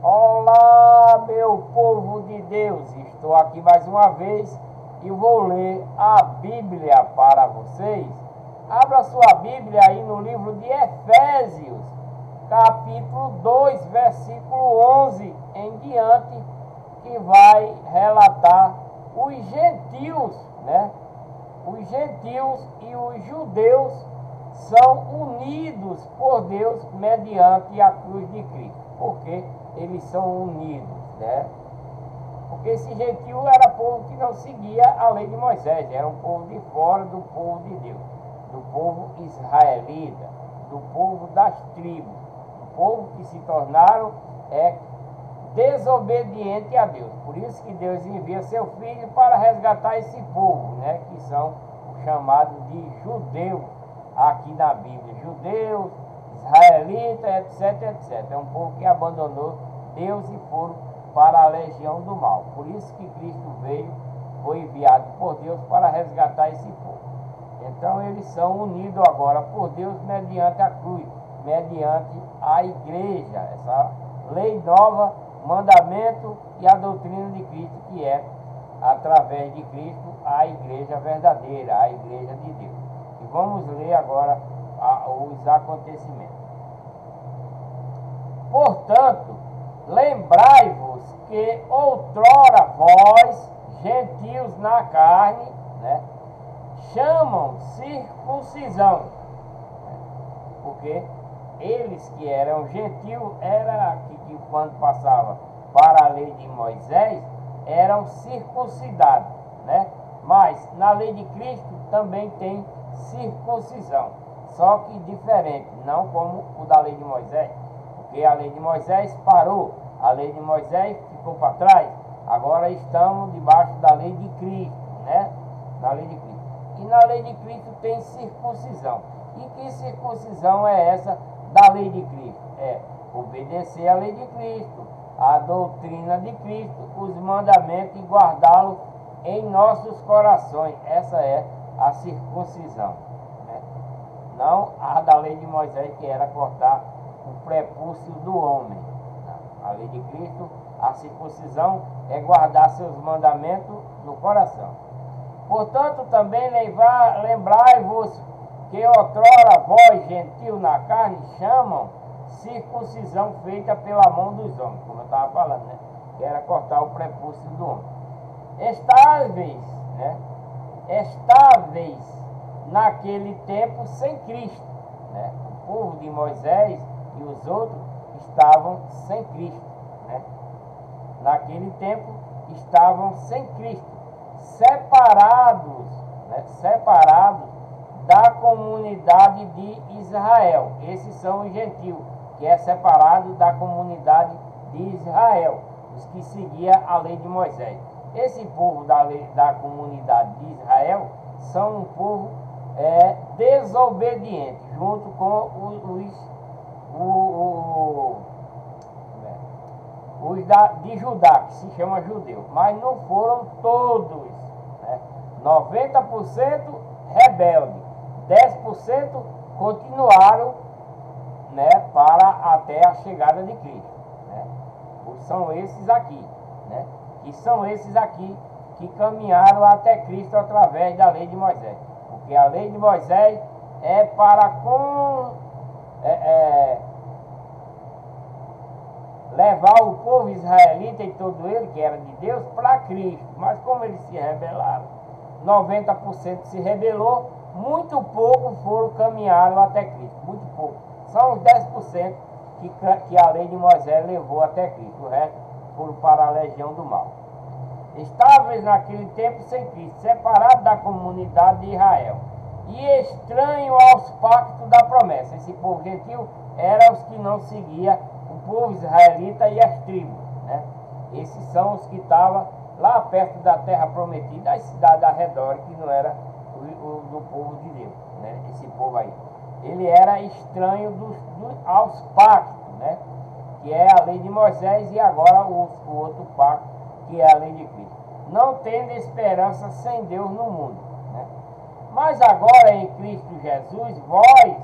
Olá, meu povo de Deus, estou aqui mais uma vez e vou ler a Bíblia para vocês. Abra sua Bíblia aí no livro de Efésios, capítulo 2, versículo 11 em diante, que vai relatar os gentios, né? Os gentios e os judeus são unidos por Deus mediante a cruz de Cristo. Por quê? Eles são unidos, né? Porque esse gentio era povo que não seguia a lei de Moisés, era um povo de fora do povo de Deus, do povo israelita, do povo das tribos, do povo que se tornaram desobediente a Deus. Por isso que Deus envia seu Filho para resgatar esse povo, né? Que são os chamados de judeus aqui na Bíblia, judeus, israelita, etc, etc. É um povo que abandonou Deus e foram para a legião do mal. Por isso que Cristo veio, foi enviado por Deus para resgatar esse povo. Então eles são unidos agora por Deus mediante a cruz, mediante a igreja, essa lei nova, mandamento e a doutrina de Cristo, que é, através de Cristo, a igreja verdadeira, a igreja de Deus. E vamos ler agora os acontecimentos. Portanto, lembrai-vos que outrora vós, gentios na carne, né, chamam circuncisão, porque eles que eram gentios, era que quando passava para a lei de Moisés, eram circuncidados, né? Mas na lei de Cristo também tem circuncisão, só que diferente, não como o da lei de Moisés, porque a lei de Moisés parou, a lei de Moisés ficou para trás, agora estamos debaixo da lei de Cristo, né? Na lei de Cristo. E na lei de Cristo tem circuncisão. E que circuncisão é essa da lei de Cristo? É obedecer a lei de Cristo, a doutrina de Cristo, os mandamentos e guardá-los em nossos corações. Essa é a circuncisão, né? Não a da lei de Moisés, que era cortar o prepúcio do homem. A lei de Cristo, a circuncisão é guardar seus mandamentos no coração. Portanto, também lembrai-vos que outrora vós, gentio na carne, chamam circuncisão feita pela mão dos homens, como eu estava falando, né? Que era cortar o prepúcio do homem. Estáveis, né? Estáveis naquele tempo sem Cristo, né? O povo de Moisés e os outros estavam sem Cristo, né? Naquele tempo estavam sem Cristo, separados, né? Separados da comunidade de Israel. Esses são os gentios, que é separado da comunidade de Israel, os que seguiam a lei de Moisés. Esse povo da comunidade de Israel são um povo desobediente, junto com os de Judá, que se chama judeu. Mas não foram todos, né? 90% rebelde, 10% continuaram, né, para até a chegada de Cristo, né? São esses aqui, né? Que são esses aqui que caminharam até Cristo através da lei de Moisés, porque a lei de Moisés é para levar o povo israelita e todo ele, que era de Deus, para Cristo. Mas como eles se rebelaram, 90% se rebelou, muito pouco caminharam até Cristo, muito pouco. São os 10% que a lei de Moisés levou até Cristo, o resto foram para a legião do mal. Estáveis naquele tempo sem Cristo, separados da comunidade de Israel e estranho aos pactos da promessa. Esse povo gentil era os que não seguia o povo israelita e as tribos, né? Esses são os que estavam lá perto da terra prometida, as cidades ao redor, que não era do povo de Deus, né? Esse povo aí, ele era estranho aos pactos, né? Que é a lei de Moisés, e agora o outro pacto, que é a lei de Cristo. Não tendo esperança sem Deus no mundo, né? Mas agora em Cristo Jesus, vós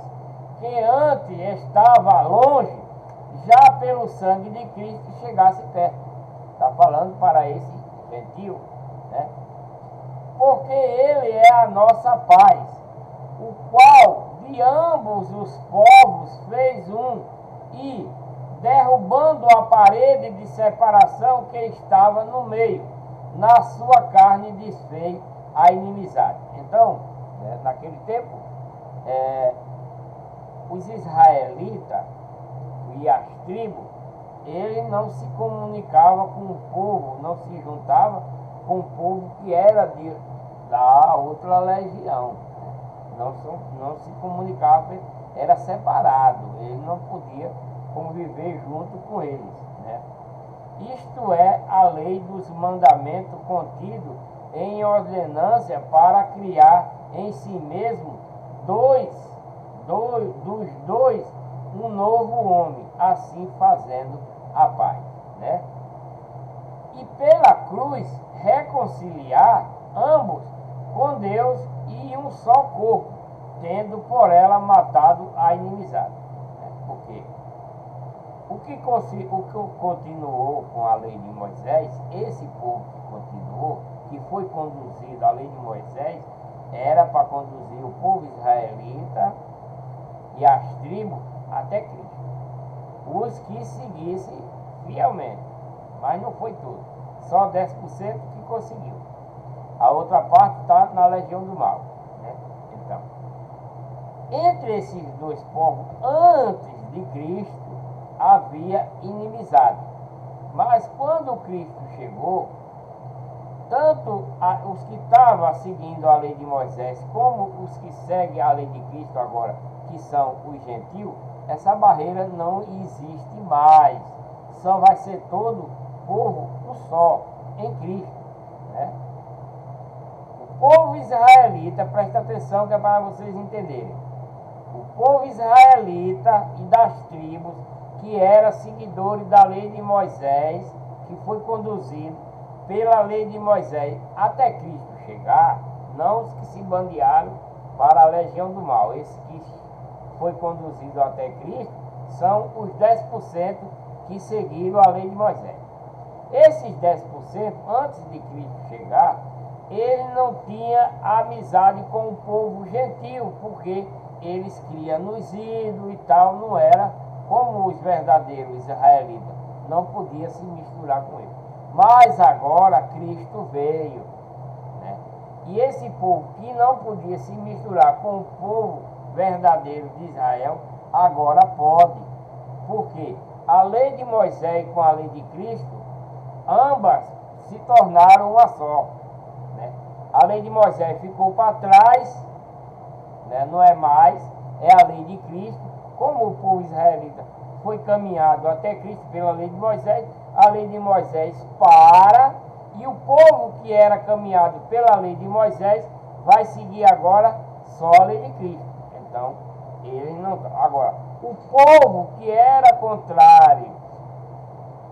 que antes estava longe, já pelo sangue de Cristo chegasse perto. Está falando para esse gentio, né? Porque ele é a nossa paz, o qual de ambos os povos fez um, e derrubando a parede de separação que estava no meio, na sua carne desfez a inimizade. Então, naquele tempo, os israelitas e as tribos, ele não se comunicava com o povo, não se juntava com o povo que era da outra legião. Não se comunicava, era separado, ele não podia conviver junto com eles, né? Isto é a lei dos mandamentos contido em ordenância para criar em si mesmo dos dois um novo homem, assim fazendo a paz, né? E pela cruz reconciliar ambos com Deus e um só corpo, tendo por ela matado a inimizade. Porque o que continuou com a lei de Moisés, esse povo que continuou, que foi conduzido à lei de Moisés, era para conduzir o povo israelita e as tribos até Cristo. Os que seguissem fielmente, mas não foi tudo. Só 10% que conseguiu. A outra parte está na legião do mal, né? Então, entre esses dois povos, antes de Cristo, havia inimizade. Mas quando Cristo chegou, tanto os que estavam seguindo a lei de Moisés, como os que seguem a lei de Cristo agora, que são os gentios, essa barreira não existe mais. Só vai ser todo povo um só, em Cristo, né? O povo israelita, presta atenção que é para vocês entenderem. O povo israelita e das tribos que eram seguidores da lei de Moisés, que foi conduzido pela lei de Moisés até Cristo chegar, não os que se bandearam para a legião do mal. Esse que foi conduzido até Cristo são os 10% que seguiram a lei de Moisés. Esses 10%, antes de Cristo chegar, ele não tinha amizade com o povo gentil, porque eles criam nos ídolos e tal, não era como os verdadeiros israelitas, não podia se misturar com eles. Mas agora Cristo veio, né? E esse povo que não podia se misturar com o povo verdadeiro de Israel, agora pode. Porque a lei de Moisés com a lei de Cristo, ambas se tornaram uma só, né? A lei de Moisés ficou para trás, né? Não é mais, é a lei de Cristo. Como o povo israelita foi caminhado até Cristo pela lei de Moisés, a lei de Moisés para, e o povo que era caminhado pela lei de Moisés vai seguir agora só a lei de Cristo. Então, eles não. Agora, o povo que era contrário,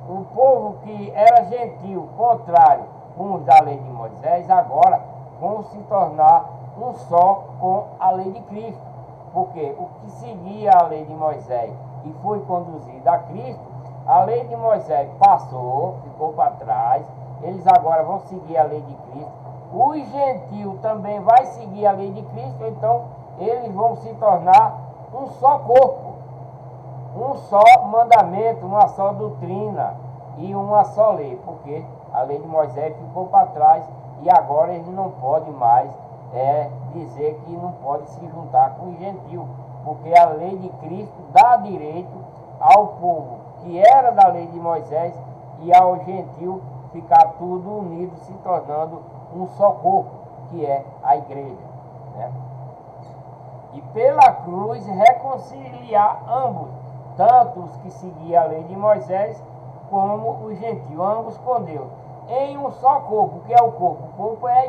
o povo que era gentil, contrário com os da lei de Moisés, agora vão se tornar um só com a lei de Cristo. Porque o que seguia a lei de Moisés e foi conduzido a Cristo, a lei de Moisés passou, ficou para trás, eles agora vão seguir a lei de Cristo. Os gentios também vai seguir a lei de Cristo, então eles vão se tornar um só corpo, um só mandamento, uma só doutrina e uma só lei, porque a lei de Moisés ficou para trás e agora eles não podem mais dizer que não pode se juntar com os gentios, porque a lei de Cristo dá direito ao povo que era da lei de Moisés e ao gentio ficar tudo unido, se tornando um só corpo, que é a igreja, né? E pela cruz reconciliar ambos, tanto os que seguiam a lei de Moisés como os gentios, ambos com Deus, em um só corpo. Que é o corpo? O corpo é a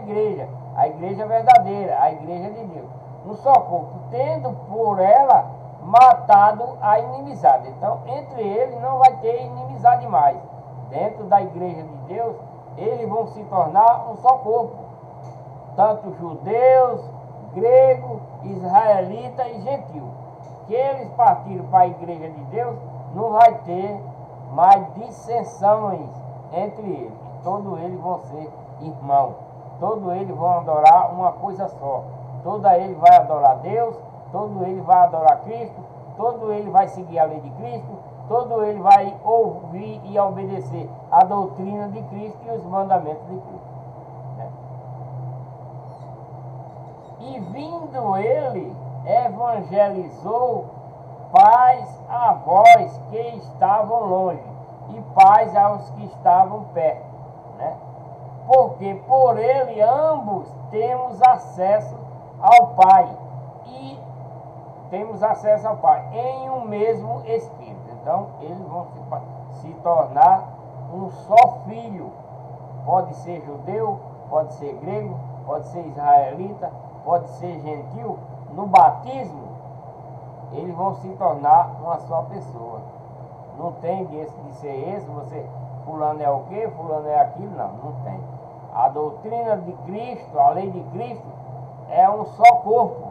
igreja verdadeira, a igreja de Deus. Um só corpo, tendo por ela matado a inimizade. Então, entre eles não vai ter inimizade mais. Dentro da igreja de Deus, eles vão se tornar um só corpo. Tanto judeus, grego, israelita e gentil. Que eles partiram para a igreja de Deus, não vai ter mais dissensões entre eles. Todos eles vão ser irmãos. Todos eles vão adorar uma coisa só. Todo ele vai adorar Deus, todo ele vai adorar Cristo, todo ele vai seguir a lei de Cristo, todo ele vai ouvir e obedecer a doutrina de Cristo e os mandamentos de Cristo. Né? E vindo ele, evangelizou paz a vós que estavam longe e paz aos que estavam perto, né? Porque por ele ambos temos acesso ao Pai e temos acesso ao Pai em um mesmo Espírito. Então eles vão se tornar um só filho. Pode ser judeu, pode ser grego, pode ser israelita, pode ser gentil. No batismo eles vão se tornar uma só pessoa. Não tem de ser esse, você, fulano é o quê, fulano é aquilo, não tem. A doutrina de Cristo, a lei de Cristo, é um só corpo.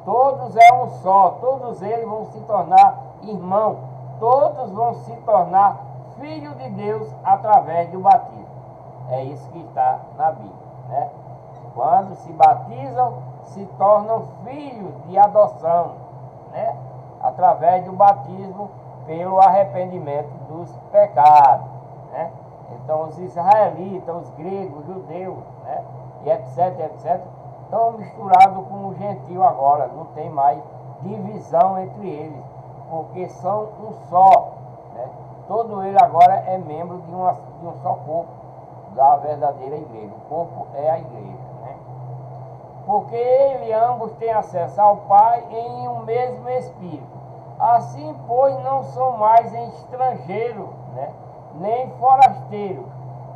Todos é um só, todos eles vão se tornar irmãos, todos vão se tornar filhos de Deus através do batismo. É isso que está na Bíblia, né? Quando se batizam, se tornam filhos de adoção, né? Através do batismo pelo arrependimento dos pecados, né? Então os israelitas, os gregos, os judeus, né? E etc, estão misturados com o gentio agora, não tem mais divisão entre eles, porque são um só, né? Todo ele agora é membro de um só corpo, da verdadeira igreja. O corpo é a igreja, né? Porque ele ambos têm acesso ao Pai em um mesmo Espírito. Assim, pois, não são mais estrangeiros, né? Nem forasteiros,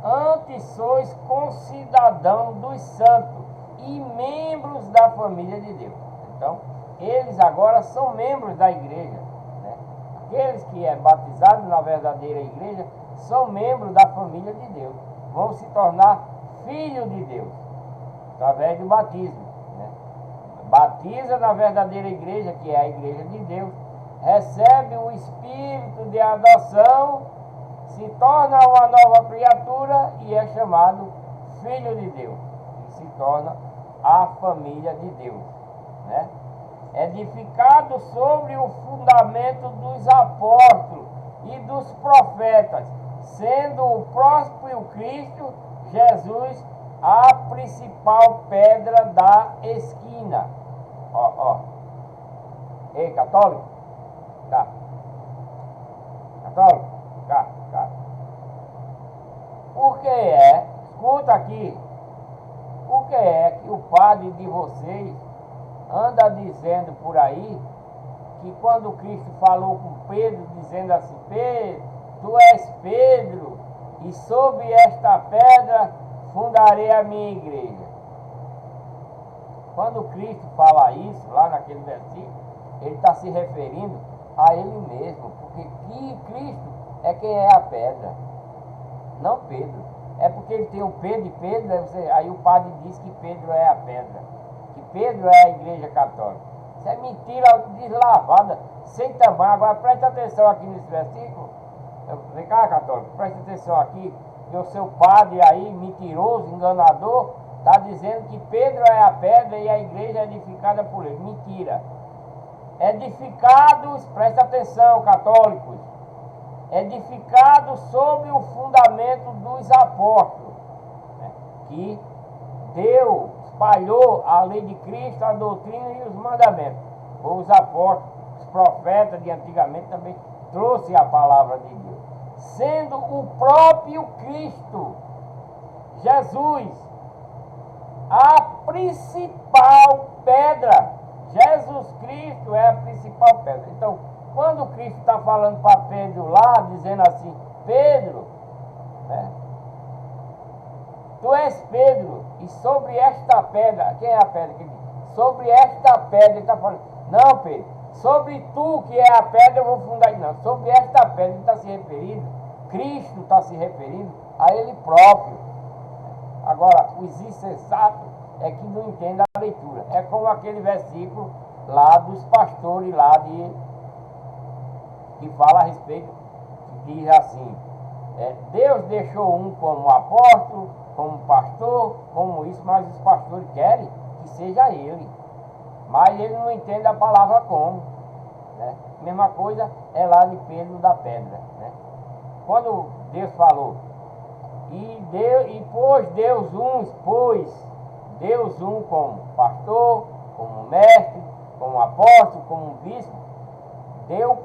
antes sois concidadãos dos santos e membros da família de Deus. Então, eles agora são membros da igreja, né? Aqueles que é batizados na verdadeira igreja são membros da família de Deus, vão se tornar filhos de Deus através do batismo, né? Batiza na verdadeira igreja, que é a igreja de Deus, recebe o espírito de adoção, se torna uma nova criatura e é chamado filho de Deus, e se torna a família de Deus, né? Edificado sobre o fundamento dos apóstolos e dos profetas, sendo o próprio Cristo Jesus a principal pedra da esquina. Ei, católico? Tá. Católico? Tá. Por que escuta aqui, por que é que o padre de vocês anda dizendo por aí que quando Cristo falou com Pedro, dizendo assim: Pedro, tu és Pedro, e sobre esta pedra fundarei a minha igreja? Quando Cristo fala isso, lá naquele versículo, ele está se referindo a ele mesmo, porque Cristo é quem é a pedra, não Pedro. É porque ele tem o Pedro e Pedro, aí o padre diz que Pedro é a pedra, que Pedro é a igreja católica. Isso é mentira deslavada, sem tamanho. Agora preste atenção aqui nesse versículo. Vem cá, católico, preste atenção aqui, que o seu padre aí, mentiroso, enganador, está dizendo que Pedro é a pedra e a igreja é edificada por ele. Mentira. Edificados, preste atenção, católicos, edificados sobre o fundamento dos apóstolos, né? Que Deus espalhou a lei de Cristo, a doutrina e os mandamentos. Os apóstolos, os profetas de antigamente também trouxe a palavra de Deus, sendo o próprio Cristo Jesus a principal pedra. Jesus Cristo é a principal pedra. Então, quando Cristo está falando para Pedro lá, dizendo assim: Pedro, né? Tu és Pedro, e sobre esta pedra, quem é a pedra que diz? Sobre esta pedra, ele está falando: não, Pedro, sobre tu que é a pedra eu vou fundar. Não, sobre esta pedra ele está se referindo, Cristo está se referindo a ele próprio. Agora, os insensatos é que não entendem a leitura. É como aquele versículo lá dos pastores lá que fala a respeito, que diz assim, Deus deixou um como apóstolo, como pastor, como isso, mas os pastores querem que seja ele. Mas ele não entende a palavra como. Né? Mesma coisa é lá de Pedro da Pedra. Né? Quando Deus falou, pôs Deus um como pastor, como mestre, como apóstolo, como bispo, deu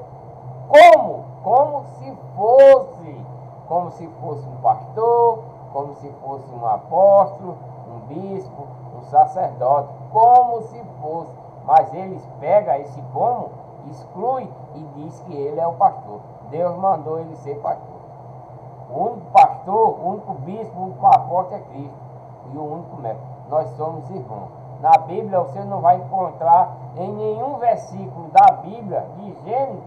como se fosse um pastor, como se fosse um apóstolo, um bispo, um sacerdote, como se fosse. Mas eles pegam esse como, exclui e diz que ele é o pastor. Deus mandou ele ser pastor. O único pastor, o único bispo, o único apóstolo é Cristo. E o único mestre. Nós somos irmãos. Na Bíblia você não vai encontrar em nenhum versículo da Bíblia, de Gênesis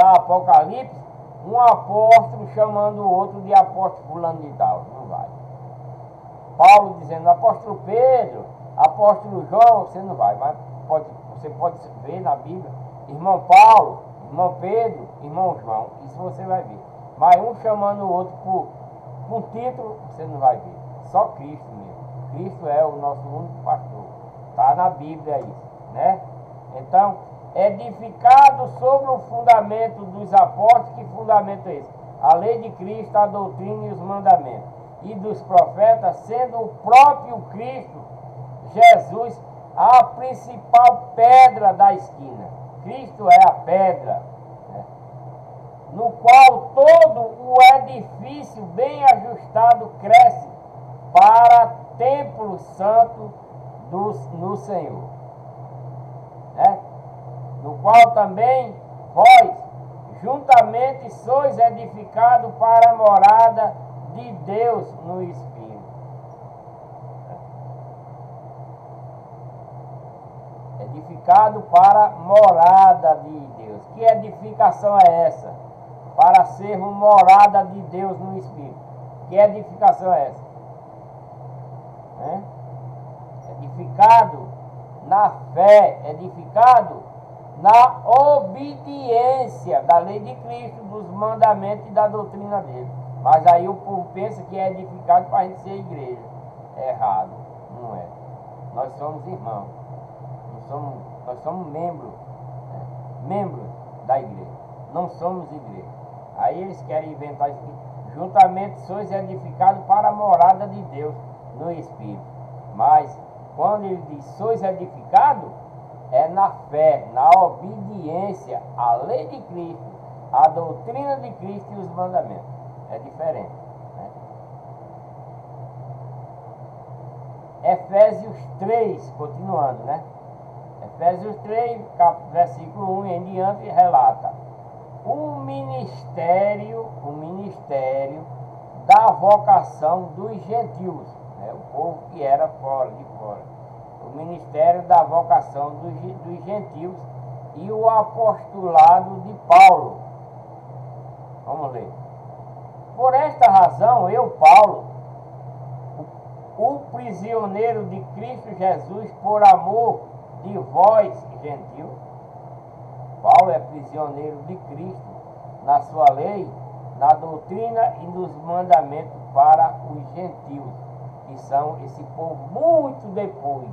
a Apocalipse, um apóstolo chamando o outro de apóstolo fulano de tal. Não vai. Paulo dizendo apóstolo Pedro, apóstolo João, você não vai. Mas você pode ver na Bíblia, irmão Paulo, irmão Pedro, irmão João. Isso você vai ver. Mas um chamando o outro por título, você não vai ver. Só Cristo mesmo. Cristo é o nosso único pastor. Está na Bíblia isso, né? Então, edificado sobre o fundamento dos apóstolos, que fundamento é esse? A lei de Cristo, a doutrina e os mandamentos. E dos profetas, sendo o próprio Cristo, Jesus, a principal pedra da esquina. Cristo é a pedra, né? No qual todo o edifício bem ajustado cresce para templo santo no Senhor, né? No qual também vós juntamente sois edificados para a morada de Deus no Espírito. Edificado para a morada de Deus. Que edificação é essa? Para sermos morada de Deus no Espírito. Que edificação é essa? Edificado na fé, edificado na obediência da lei de Cristo, dos mandamentos e da doutrina dele. Mas aí o povo pensa que é edificado para a gente ser igreja. É errado, não é. Nós somos irmãos, nós somos membros, né? Membros da igreja, não somos igreja. Aí eles querem inventar isso aqui. Juntamente sois edificados para a morada de Deus no Espírito. Mas quando ele diz sois edificados, é na fé, na obediência à lei de Cristo, à doutrina de Cristo e os mandamentos. É diferente, né? Efésios 3, continuando, né? Efésios 3, versículo 1 em diante, relata o ministério da vocação dos gentios, né? O povo que era de fora. O ministério da vocação dos gentios e o apostolado de Paulo. Vamos ler. Por esta razão, eu, Paulo, o prisioneiro de Cristo Jesus, por amor de vós, gentios. Paulo é prisioneiro de Cristo na sua lei, na doutrina e nos mandamentos para os gentios, que são esse povo muito depois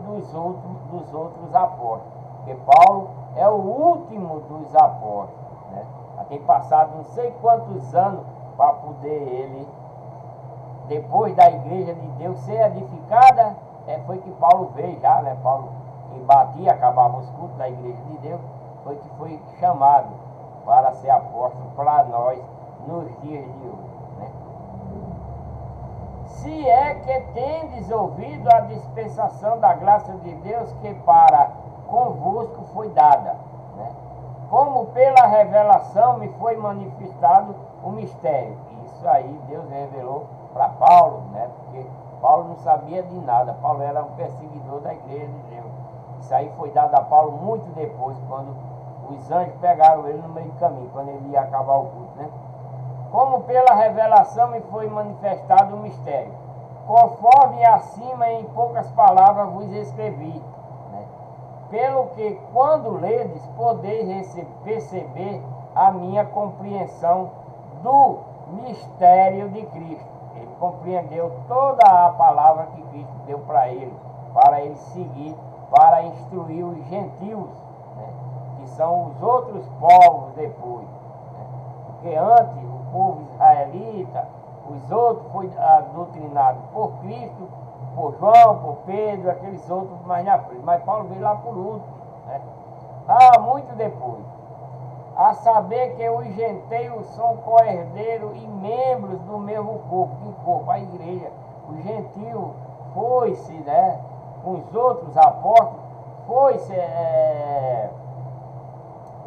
dos outros apóstolos, porque Paulo é o último dos apóstolos, né? Tem passado não sei quantos anos para poder ele, depois da igreja de Deus ser edificada, foi que Paulo veio já, né? Paulo que batia, acabava os cultos da igreja de Deus, foi chamado para ser apóstolo para nós nos dias de hoje, né? Se é que tendes ouvido a dispensação da graça de Deus que para convosco foi dada, né? Como pela revelação me foi manifestado o mistério. Isso aí Deus revelou para Paulo, né? Porque Paulo não sabia de nada. Paulo era um perseguidor da igreja de Deus. Isso aí foi dado a Paulo muito depois, quando os anjos pegaram ele no meio do caminho, quando ele ia acabar o culto, né? Como pela revelação me foi manifestado o mistério, conforme acima em poucas palavras vos escrevi, né? pelo que, quando ledes, podeis perceber a minha compreensão do mistério de Cristo. Ele compreendeu toda a palavra que Cristo deu para ele seguir, para instruir os gentios, né, que são os outros povos depois. Né? Porque antes, o povo israelita, os outros foi doutrinado por Cristo, por João, por Pedro, aqueles outros mais na frente. Mas Paulo veio lá por último. Né? Muito depois. A saber que os gentios são co-herdeiros e membros do mesmo corpo. Que corpo? A igreja. O gentio foi-se, né, com os outros apóstolos, foi-se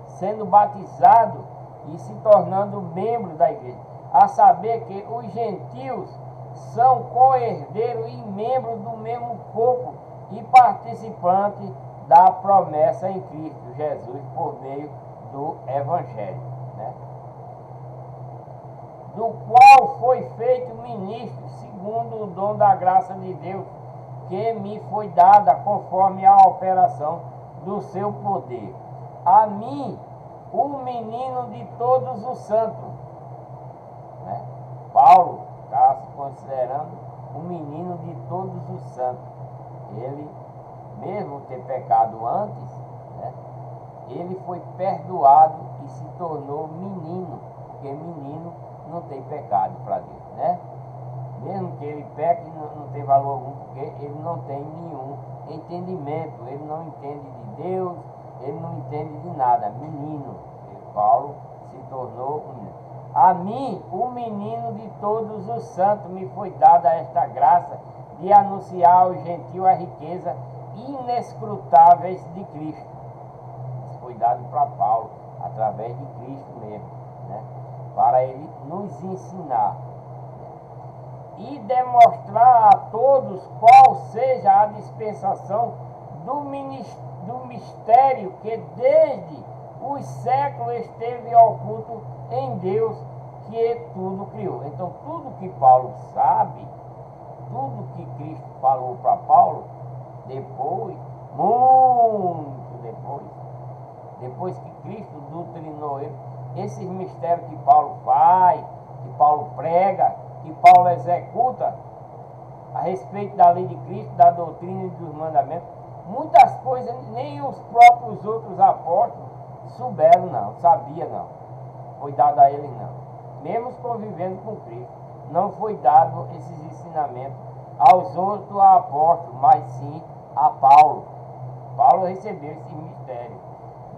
sendo batizado e se tornando membro da igreja. A saber que os gentios são co-herdeiros e membros do mesmo corpo e participantes da promessa em Cristo Jesus por meio do Evangelho, né? Do qual foi feito ministro segundo o dom da graça de Deus, que me foi dada conforme a operação do seu poder. A mim, o menino de todos os santos, né? Paulo está se considerando o menino de todos os santos. Ele, mesmo ter pecado antes, né, ele foi perdoado e se tornou menino, porque menino não tem pecado para Deus, né? Mesmo que ele peque, não tem valor algum, porque ele não tem nenhum entendimento, ele não entende de Deus, ele não entende de nada. Menino, Paulo se tornou um menino. A mim, o menino de todos os santos, me foi dada esta graça de anunciar aos gentios a riqueza inescrutáveis de Cristo. Isso foi dado para Paulo, através de Cristo mesmo, né? Para ele nos ensinar e demonstrar a todos qual seja a dispensação do mistério que desde os séculos esteve oculto em Deus, que tudo criou. Então, tudo que Paulo sabe, tudo que Cristo falou para Paulo, depois, muito depois que Cristo doutrinou ele, esses mistérios que Paulo faz, que Paulo prega, que Paulo executa a respeito da lei de Cristo, da doutrina e dos mandamentos, muitas coisas nem os próprios outros apóstolos souberam não, sabia não, foi dado a eles não, mesmo convivendo com Cristo, não foi dado esses ensinamentos aos outros apóstolos, mas sim a Paulo. Paulo recebeu esse mistério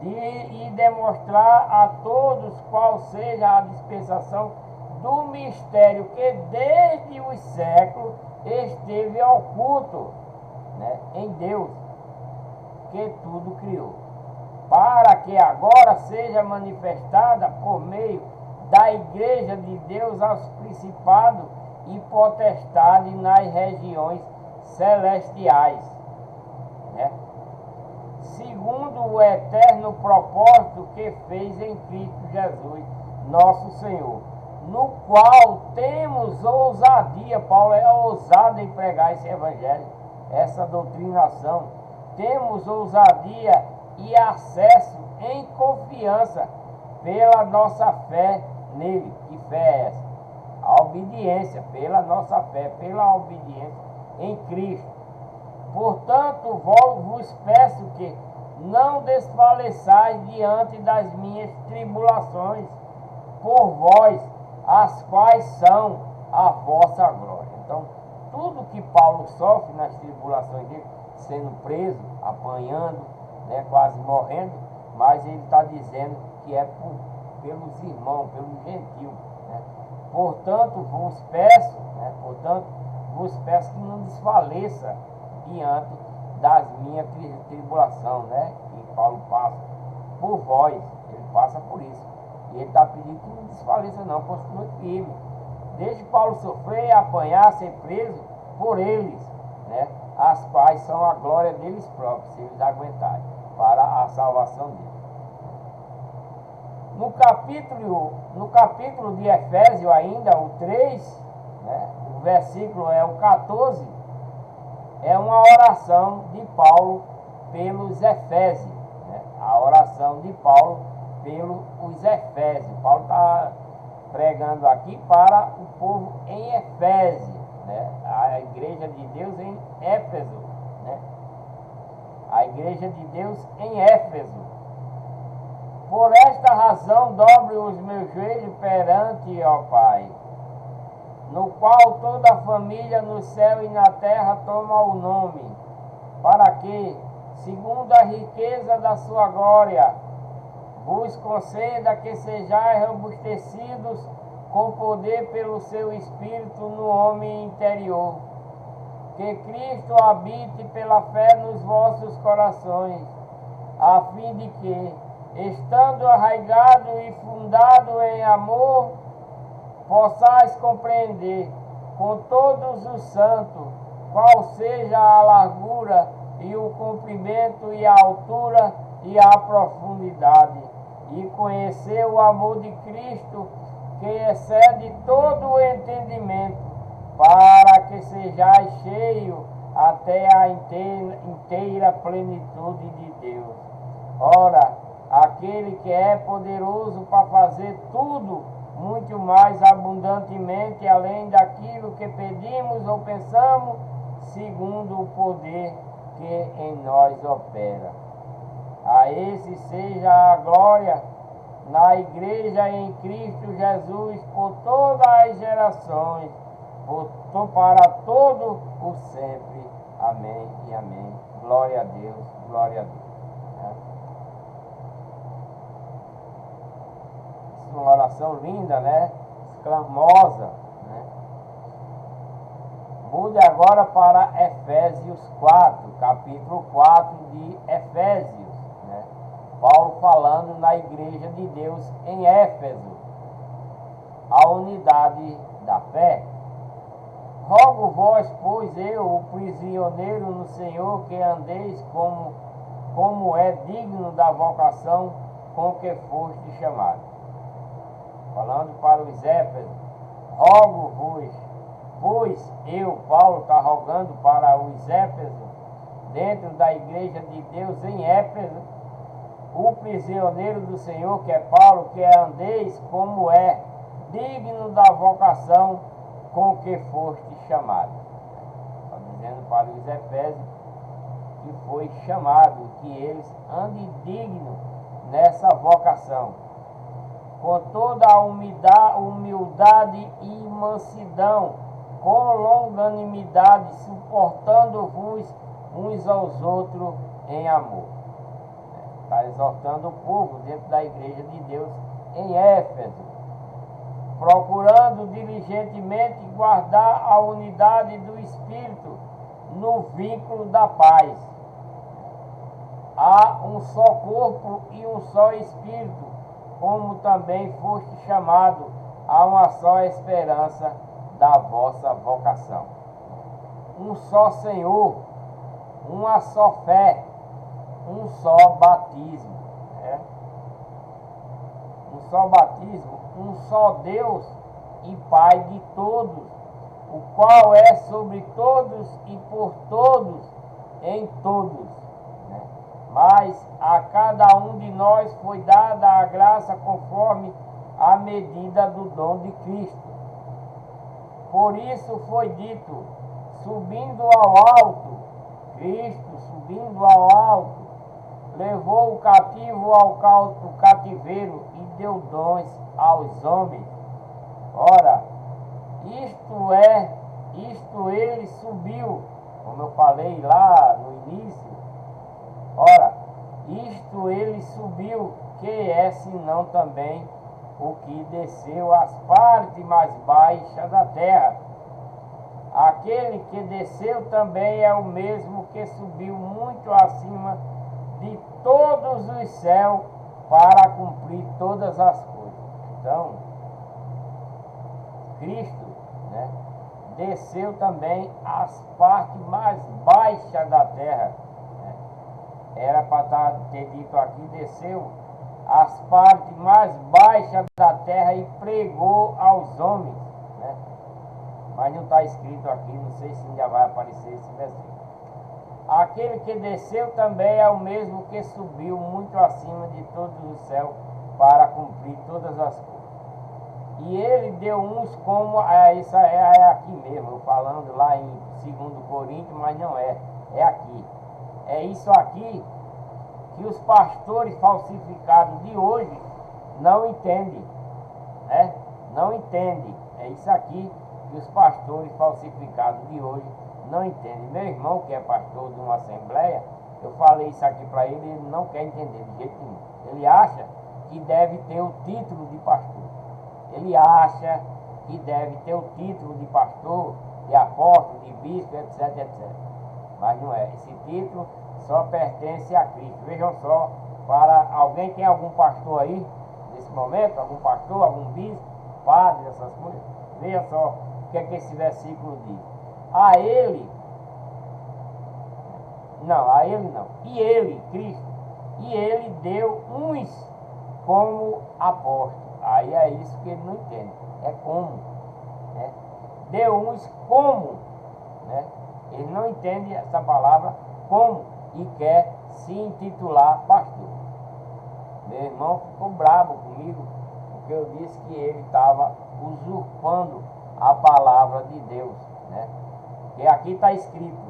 e demonstrar a todos qual seja a dispensação do mistério que desde os séculos esteve oculto, né, em Deus, que tudo criou, para que agora seja manifestada por meio da igreja de Deus aos principados e potestades nas regiões celestiais, né? Segundo o eterno propósito que fez em Cristo Jesus, nosso Senhor, no qual temos ousadia. Paulo é ousado em pregar esse evangelho, essa doutrinação. Temos ousadia e acesso em confiança pela nossa fé nele. Que fé é essa? A obediência, pela nossa fé, pela obediência em Cristo. Portanto, vos peço que não desfaleçais diante das minhas tribulações por vós, as quais são a vossa glória. Então, tudo que Paulo sofre nas tribulações dele, sendo preso, apanhando, né, quase morrendo, mas ele está dizendo que é pelos irmãos, pelos gentios, né? Portanto, vos peço que não desfaleça diante das minhas tribulações, né? Que Paulo passa por vós, ele passa por isso. E ele está pedindo que não desfaleça não, continue firme. Deixe Paulo sofrer, apanhar, ser preso por eles, né? As quais são a glória deles próprios, se eles aguentarem, para a salvação deles. No capítulo de Efésios ainda, o 3, né? O versículo é o 14, é uma oração de Paulo pelos Efésios, né? A oração de Paulo pelos Efésios. Paulo está pregando aqui para o povo em Efésio, né? A igreja de Deus em Éfeso, né? A igreja de Deus em Éfeso. Por esta razão dobre os meus joelhos perante, ó Pai, no qual toda a família no céu e na terra toma o nome, para que, segundo a riqueza da sua glória, vos conceda que sejais robustecidos com poder pelo seu Espírito no homem interior, que Cristo habite pela fé nos vossos corações, a fim de que, estando arraigado e fundado em amor, possais compreender com todos os santos qual seja a largura e o comprimento e a altura e a profundidade, e conhecer o amor de Cristo que excede todo o entendimento, para que sejais cheio até a inteira plenitude de Deus. Ora, aquele que é poderoso para fazer tudo muito mais abundantemente além daquilo que pedimos ou pensamos, segundo o poder que em nós opera. A esse seja a glória na igreja em Cristo Jesus por todas as gerações, para todo o sempre. Amém e amém. Glória a Deus, glória a Deus. Uma oração linda, né? Exclamosa, né? Mude agora para Efésios 4, capítulo 4 de Efésios, né? Paulo falando na igreja de Deus em Éfeso, a unidade da fé. Rogo vós, pois eu, o prisioneiro no Senhor, que andeis como é digno da vocação com que foste chamado. Falando para os Éfesos, rogo-vos, pois eu, Paulo, está rogando para os Éfesos, dentro da igreja de Deus em Éfeso, o prisioneiro do Senhor, que é Paulo, que andeis como é digno da vocação com que foste chamado. Está dizendo para os Efésios que foi chamado, que eles andem dignos nessa vocação, com toda a humildade e mansidão, com longanimidade, suportando-vos uns aos outros em amor. Está exortando o povo dentro da igreja de Deus em Éfeso, procurando diligentemente guardar a unidade do Espírito no vínculo da paz. Há um só corpo e um só Espírito, como também foste chamado a uma só esperança da vossa vocação. Um só Senhor, uma só fé, um só batismo. Né? Um só batismo, um só Deus e Pai de todos, o qual é sobre todos e por todos, em todos. Né? Mas a cada um de nós foi dada a graça conforme a medida do dom de Cristo. Por isso foi dito, subindo ao alto, Cristo subindo ao alto, levou o cativo ao cativeiro e deu dons aos homens. Ora, isto ele subiu, como eu falei lá no início. Ora, isto ele subiu, que é senão também o que desceu às partes mais baixas da terra. Aquele que desceu também é o mesmo que subiu muito acima de todos os céus para cumprir todas as coisas. Então, Cristo, né, desceu também às partes mais baixas da terra. Né? Era para ter dito aqui, desceu às partes mais baixas da terra e pregou aos homens. Né? Mas não está escrito aqui, não sei se ainda vai aparecer esse versículo. aquele que desceu também é o mesmo que subiu muito acima de todos os céus para cumprir todas as coisas. E ele deu uns como, isso é aqui mesmo, eu falando lá em 2 Coríntios, mas não é, é aqui. É isso aqui que os pastores falsificados de hoje não entendem, né? Não entendem. É isso aqui que os pastores falsificados de hoje não entendem. Meu irmão, que é pastor de uma assembleia, eu falei isso aqui para ele, ele não quer entender de jeito nenhum. Ele acha que deve ter o título de pastor. Ele acha que deve ter o título de pastor, de apóstolo, de bispo, etc, etc. Mas não é. Esse título só pertence a Cristo. Vejam só, para alguém, tem algum pastor aí, nesse momento? Algum pastor, algum bispo, padre, essas coisas? Veja só o que é que esse versículo diz. A ele não. E ele, Cristo, e ele deu uns como apóstolo. Aí é isso que ele não entende. É como, né? Deu uns como, né? Ele não entende essa palavra como e quer se intitular pastor. Meu irmão ficou bravo comigo porque eu disse que ele estava usurpando a palavra de Deus, né? Que aqui está escrito: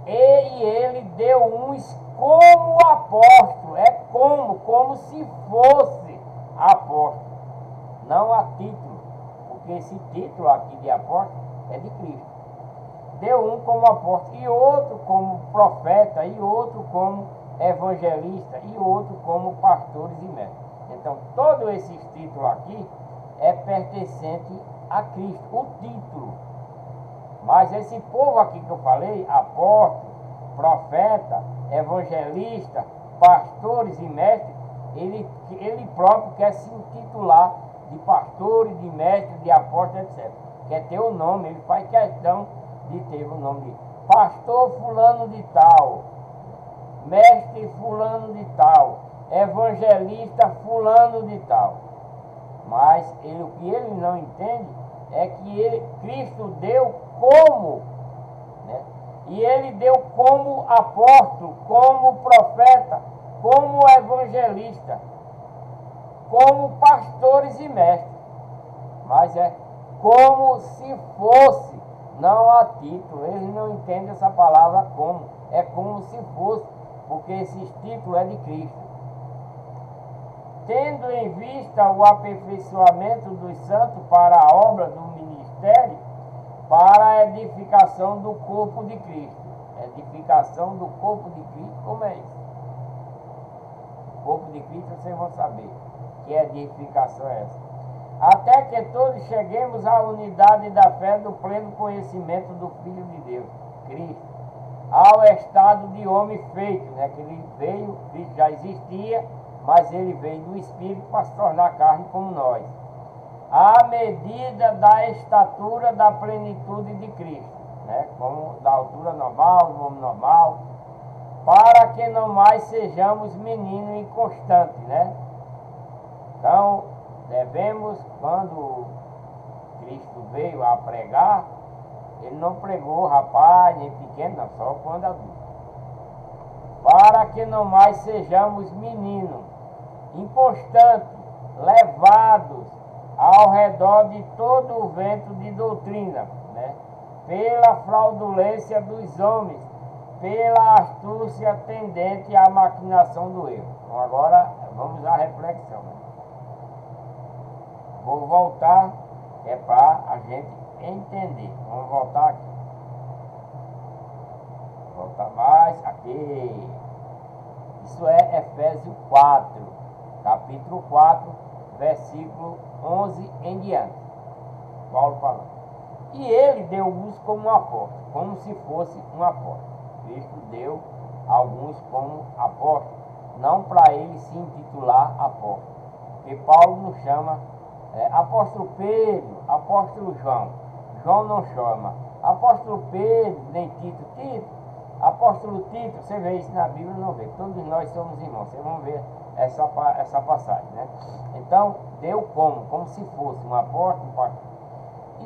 e ele deu uns como apóstolo. É como se fosse apóstolo, não a título, porque esse título aqui de apóstolo é de Cristo. Deu um como apóstolo, e outro como profeta, e outro como evangelista, e outro como pastores e mestres. Então, todos esses títulos aqui é pertencente a Cristo, o título. Mas esse povo aqui que eu falei, apóstolo, profeta, evangelista, pastores e mestres, ele próprio quer se intitular de pastor, de mestre, de apóstolo, etc. Quer ter o nome, ele faz questão de ter o nome de pastor fulano de tal, mestre fulano de tal, evangelista fulano de tal. Mas o que ele não entende é que Cristo deu como, né? E ele deu como apóstolo, como profeta, como evangelista, como pastores e mestres. Mas é como se fosse, não a título. Eles não entendem essa palavra como. É como se fosse, porque esse título é de Cristo. Tendo em vista o aperfeiçoamento dos santos para a obra do ministério, para a edificação do corpo de Cristo. Edificação do corpo de Cristo, como é isso? O corpo de Cristo vocês vão saber que edificação é essa. Até que todos cheguemos à unidade da fé do pleno conhecimento do Filho de Deus, Cristo, ao estado de homem feito, né? Que ele veio, Cristo já existia, mas ele veio do Espírito para se tornar carne como nós, à medida da estatura da plenitude de Cristo, né? Como da altura normal, do homem normal, para que não mais sejamos meninos inconstantes, né? Então, devemos, quando Cristo veio a pregar, ele não pregou rapaz nem pequeno, não, só quando adulto. Para que não mais sejamos meninos, inconstantes, levados ao redor de todo o vento de doutrina, né? Pela fraudulência dos homens, pela astúcia tendente à maquinação do erro. Então agora vamos à reflexão, né? Vou voltar, é para a gente entender. Vamos voltar aqui. Voltar mais aqui. Isso é Efésios 4, capítulo 4, versículo 11 em diante. Paulo falando. E ele deu uns como um apóstolo, como se fosse um apóstolo. Cristo deu alguns como apóstolo, não para ele se intitular apóstolo. Porque Paulo não chama apóstolo Pedro, apóstolo João. João não chama apóstolo Pedro, nem Tito. Apóstolo Tito, você vê isso na Bíblia, não vê. Todos nós somos irmãos. Vocês vão ver essa passagem, né? Então, deu como se fosse um apóstolo, um pastor.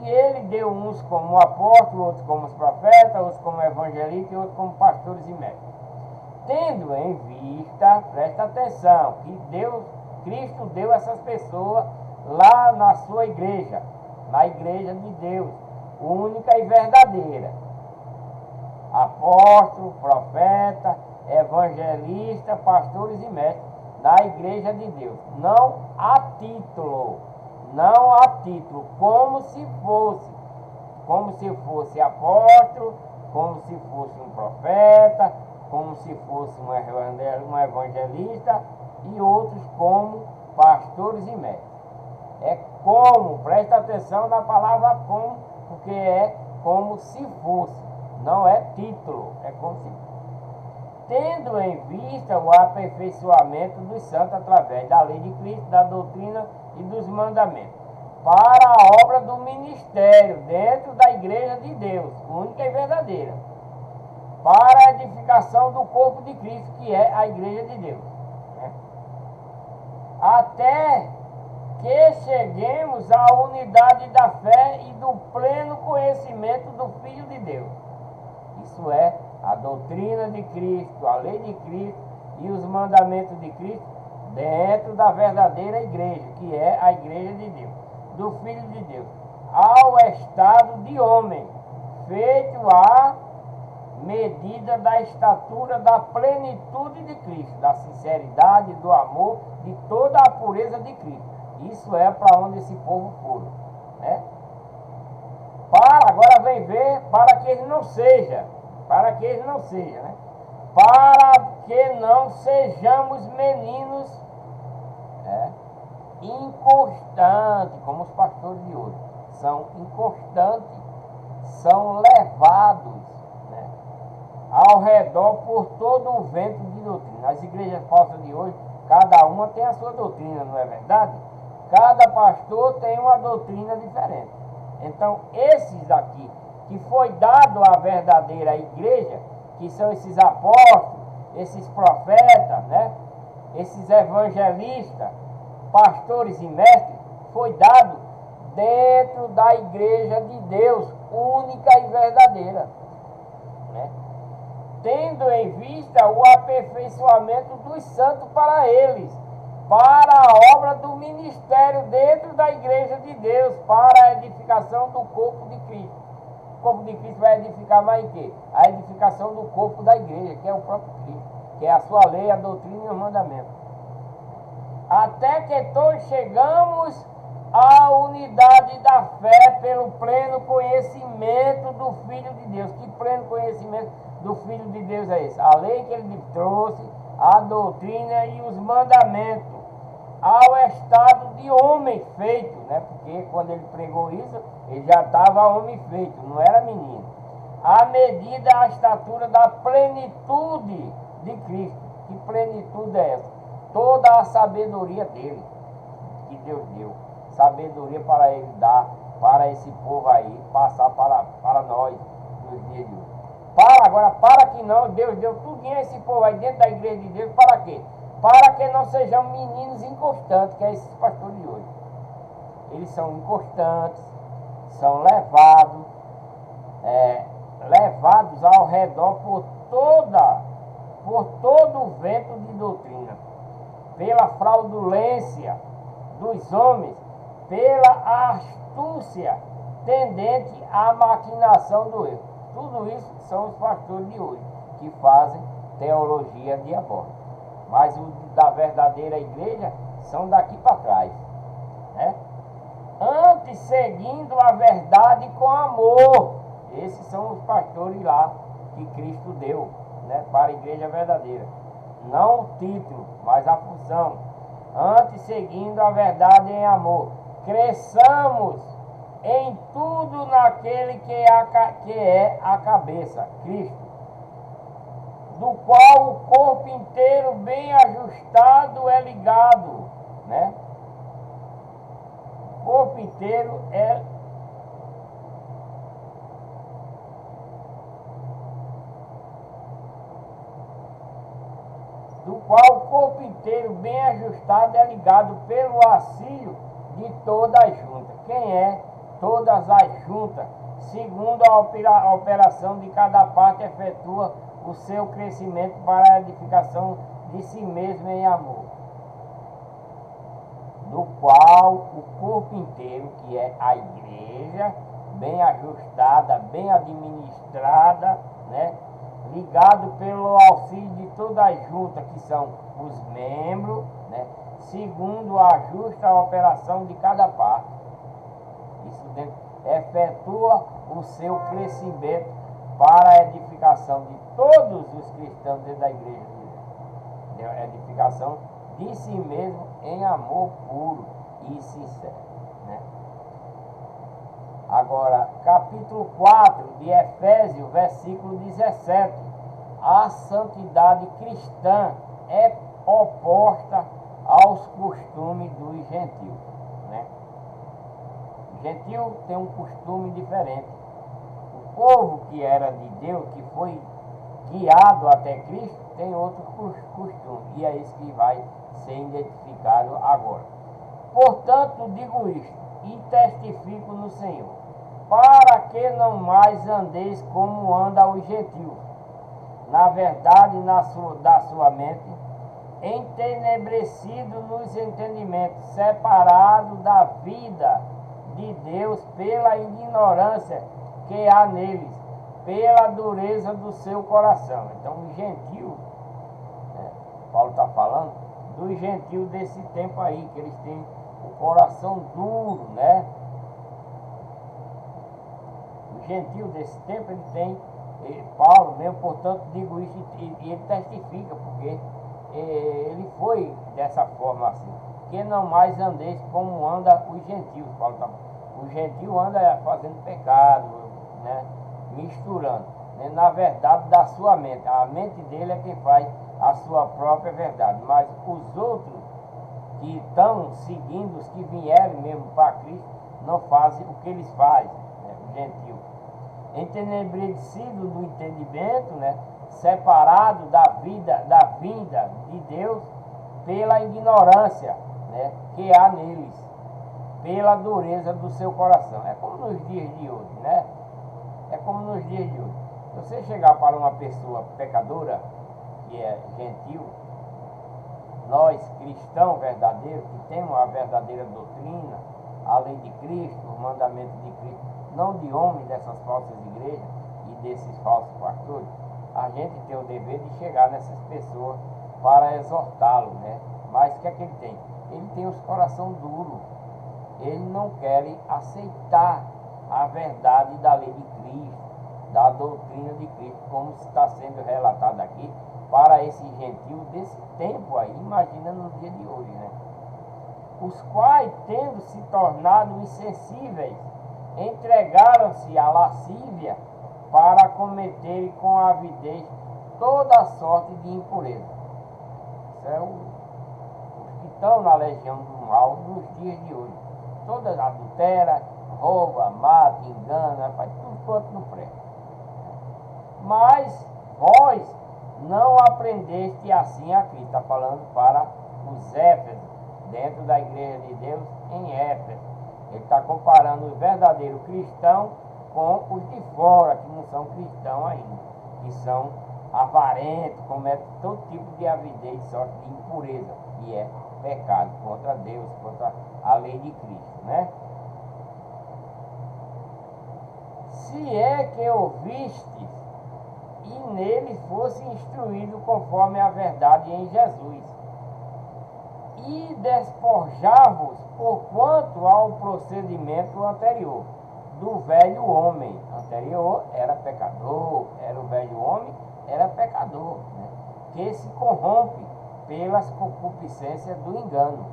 E ele deu uns como apóstolos, outros como profetas, outros como evangelistas e outros como pastores e mestres. Tendo em vista, presta atenção, que Cristo deu essas pessoas lá na sua igreja, na igreja de Deus, única e verdadeira. Apóstolo, profeta, evangelista, pastores e mestres, na igreja de Deus. Não a título, não a título, como se fosse apóstolo, como se fosse um profeta, como se fosse um evangelista e outros como pastores e mestres. É como, presta atenção na palavra como, porque é como se fosse, não é título, é como se fosse. Tendo em vista o aperfeiçoamento dos santos através da lei de Cristo, da doutrina e dos mandamentos, para a obra do ministério dentro da igreja de Deus, única e verdadeira, para a edificação do corpo de Cristo, que é a igreja de Deus, né? Até que cheguemos à unidade da fé e do pleno conhecimento do Filho de Deus. Isso é a doutrina de Cristo, a lei de Cristo e os mandamentos de Cristo dentro da verdadeira igreja, que é a igreja de Deus, do Filho de Deus, ao estado de homem, feito à medida da estatura da plenitude de Cristo, da sinceridade, do amor, de toda a pureza de Cristo. Isso é para onde esse povo for, né? Agora vem ver, para que ele não seja, né? Para que não sejamos meninos inconstantes, como os pastores de hoje. São inconstantes, são levados, né, ao redor por todo o vento de doutrina. As igrejas falsas de hoje, cada uma tem a sua doutrina, não é verdade? Cada pastor tem uma doutrina diferente. Então, esses aqui, que foi dado à verdadeira igreja, que são esses apóstolos, esses profetas, né? Esses evangelistas, pastores e mestres, foi dado dentro da igreja de Deus, única e verdadeira, né? Tendo em vista o aperfeiçoamento dos santos para eles, para a obra do ministério dentro da igreja de Deus, para a edificação do corpo de Cristo. O corpo de Cristo vai edificar mais o quê? A edificação do corpo da igreja, que é o próprio Cristo, que é a sua lei, a doutrina e os mandamentos. Até que todos chegamos à unidade da fé pelo pleno conhecimento do Filho de Deus. Que pleno conhecimento do Filho de Deus é esse? A lei que ele trouxe, a doutrina e os mandamentos, ao estado de homem feito, né? Porque quando ele pregou isso, ele já estava homem feito, não era menino. À medida, a estatura da plenitude de Cristo. Que plenitude é essa? Toda a sabedoria dele, que Deus deu. Sabedoria para ele dar, para esse povo aí, passar para nós nos dias de hoje. Para que não, Deus deu tudo a esse povo aí dentro da igreja de Deus, para quê? Para que não sejam meninos inconstantes, que é esses pastores de hoje. Eles são inconstantes, são levados ao redor por todo o vento de doutrina, pela fraudulência dos homens, pela astúcia tendente à maquinação do erro. Tudo isso são os pastores de hoje, que fazem teologia diabólica. Mas os da verdadeira igreja são daqui para trás, né? Antes, seguindo a verdade com amor. Esses são os pastores lá que Cristo deu, né, para a igreja verdadeira. Não o título, mas a função. Antes, seguindo a verdade em amor. Cresçamos em tudo naquele que é a cabeça, Cristo, do qual o corpo inteiro bem ajustado é ligado, né? O corpo inteiro é do qual o corpo inteiro bem ajustado é ligado pelo auxílio de toda a junta. Quem é todas as juntas, segundo a operação de cada parte, efetua o seu crescimento para a edificação de si mesmo em amor, do qual o corpo inteiro, que é a igreja, bem ajustada, bem administrada, né, ligado pelo auxílio de toda a junta, que são os membros, né, segundo a justa operação de cada parte. Isso efetua o seu crescimento para a edificação de todos os cristãos dentro da igreja de Deus. Edificação de si mesmo em amor puro e sincero, né? Agora, capítulo 4 de Efésios, versículo 17. A santidade cristã é oposta aos costumes dos gentios, né? O gentio tem um costume diferente. O povo que era de Deus, que foi guiado até Cristo, tem outro costume, e é isso que vai ser identificado agora. Portanto, digo isto, e testifico no Senhor, para que não mais andeis como anda os gentios, na verdade da sua mente, entenebrecido nos entendimentos, separado da vida de Deus pela ignorância que há neles, pela dureza do seu coração. Então, o gentio, né, Paulo está falando dos gentios desse tempo aí, que eles têm o coração duro, né? O gentio desse tempo, ele tem, Paulo mesmo, portanto, digo isso, e ele testifica, porque ele foi dessa forma assim, que não mais andeis como anda os gentios. Paulo tá, o gentio anda fazendo pecado, né, misturando, né, na verdade da sua mente. A mente dele é quem faz a sua própria verdade, mas os outros que estão seguindo, os que vieram mesmo para Cristo, não fazem o que eles fazem, né, o gentio. Entenebrecido do entendimento, né, separado da vinda de Deus pela ignorância, né, que há neles, pela dureza do seu coração. É como nos dias de hoje, né? É como nos dias de hoje. Se você chegar para uma pessoa pecadora, que é gentil, nós cristãos verdadeiros, que temos a verdadeira doutrina, a lei de Cristo, os mandamentos de Cristo, não de homens dessas falsas igrejas e desses falsos pastores, a gente tem o dever de chegar nessas pessoas para exortá-lo, né? Mas o que é que ele tem? Ele tem os coração duros. Ele não quer aceitar a verdade da lei de Cristo, da doutrina de Cristo, como está sendo relatado aqui, para esse gentio desse tempo aí, imagina no dia de hoje, né? Os quais, tendo se tornado insensíveis, entregaram-se à lascívia para cometerem com avidez toda sorte de impureza. Isso é os que estão na legião do mal nos dias de hoje. Todas adultera, rouba, mata, engana, faz tudo quanto não presta. Mas vós não aprendeste assim a Cristo. Está falando para os Éfesos, dentro da igreja de Deus em Éfeso. Ele está comparando o verdadeiro cristão com os de fora, que não são cristãos ainda, que são avarentos, cometem todo tipo de avidez, sorte de impureza, que é pecado contra Deus, contra a lei de Cristo, né? Se é que ouvistes e nele fosse instruído conforme a verdade em Jesus, e despojavos por quanto ao procedimento anterior, do velho homem. Anterior era pecador, era o velho homem, era pecador, né? Que se corrompe pelas concupiscências do engano.